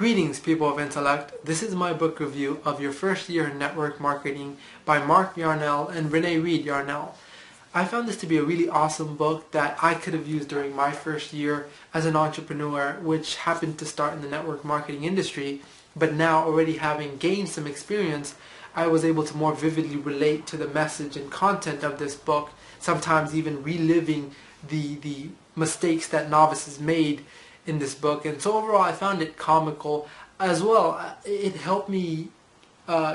Greetings, people of intellect. This is my book review of Your First Year in Network Marketing by Mark Yarnell and Renee Reed Yarnell. I found this to be a really awesome book that I could have used during my first year as an entrepreneur, which happened to start in the network marketing industry, but now already having gained some experience, I was able to more vividly relate to the message and content of this book, sometimes even reliving the mistakes that novices made in this book. And so overall I found it comical as well. It helped me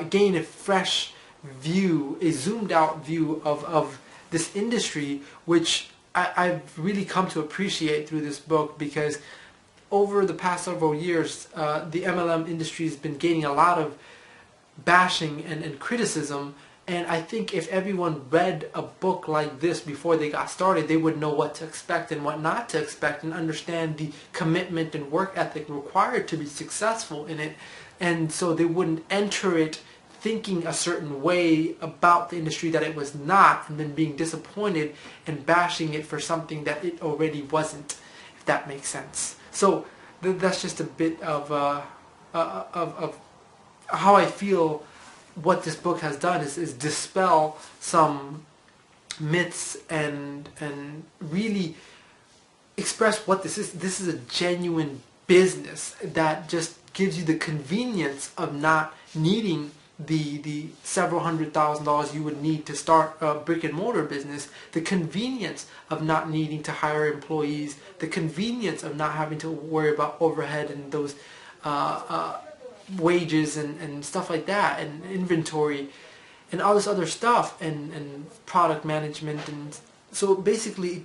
gain a fresh view, a zoomed out view of this industry, which I've really come to appreciate through this book, because over the past several years the MLM industry has been gaining a lot of bashing and criticism. And I think if everyone read a book like this before they got started, they would know what to expect and what not to expect, and understand the commitment and work ethic required to be successful in it. And so they wouldn't enter it thinking a certain way about the industry that it was not, and then being disappointed and bashing it for something that it already wasn't, if that makes sense. So that's just a bit of how I feel. What this book has done is dispel some myths and really express what this is. This is a genuine business that just gives you the convenience of not needing the several $100,000 you would need to start a brick and mortar business, the convenience of not needing to hire employees, the convenience of not having to worry about overhead and those wages and stuff like that, and inventory and all this other stuff, and product management. And so basically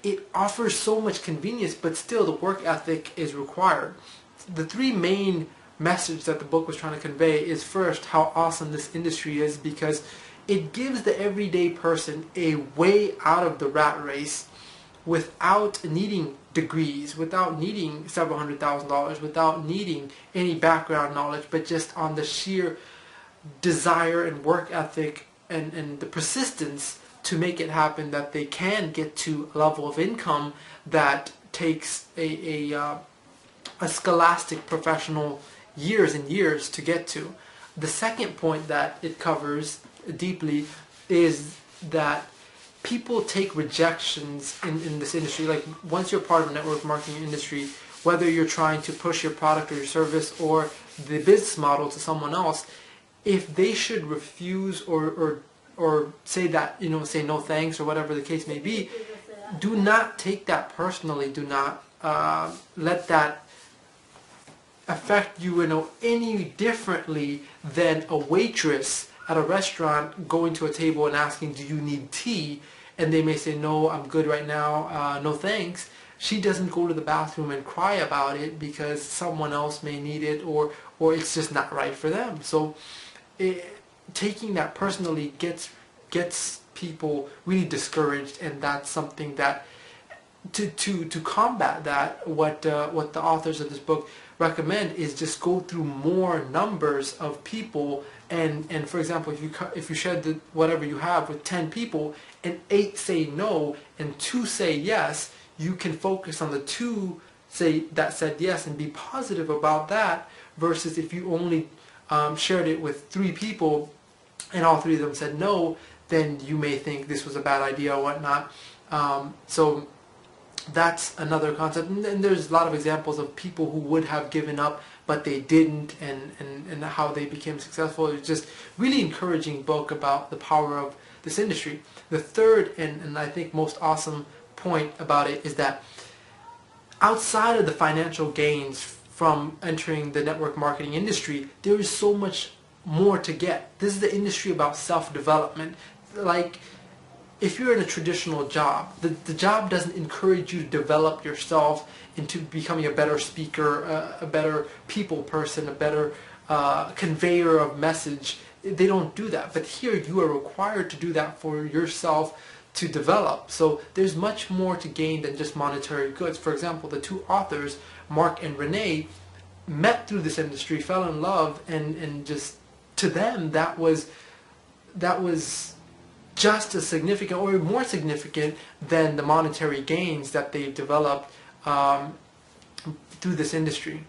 it offers so much convenience, but still the work ethic is required. The three main messages that the book was trying to convey is, first, how awesome this industry is, because it gives the everyday person a way out of the rat race without needing degrees, without needing several $100,000, without needing any background knowledge, but just on the sheer desire and work ethic and the persistence to make it happen, that they can get to a level of income that takes a scholastic professional years and years to get to. The second point that it covers deeply is that people take rejections in this industry. Like, once you're part of a network marketing industry, whether you're trying to push your product or your service or the business model to someone else, if they should refuse or say that, say no thanks or whatever the case may be, do not take that personally. Do not let that affect you any differently than a waitress at a restaurant going to a table and asking, do you need tea? And they may say, no, I'm good right now, no thanks. She doesn't go to the bathroom and cry about it because someone else may need it, or it's just not right for them. So taking that personally gets people really discouraged, and that's something that to combat that, what the authors of this book recommend is just go through more numbers of people, and for example, if you share whatever you have with 10 people and 8 say no and 2 say yes, you can focus on the 2 that said yes and be positive about that, versus if you only shared it with 3 people and all 3 of them said no, then you may think this was a bad idea or whatnot. So that's another concept. And there's a lot of examples of people who would have given up but they didn't, and how they became successful. It's just really encouraging book about the power of this industry. The third and I think most awesome point about it is that outside of the financial gains from entering the network marketing industry, there is so much more to get. This is the industry about self-development. Like, if you're in a traditional job, the job doesn't encourage you to develop yourself into becoming a better speaker, a better people person, a better conveyor of message. They don't do that. But here you are required to do that for yourself to develop. So there's much more to gain than just monetary goods. For example, the 2 authors, Mark and Renee, met through this industry, fell in love, and just to them that was just as significant or more significant than the monetary gains that they've developed through this industry.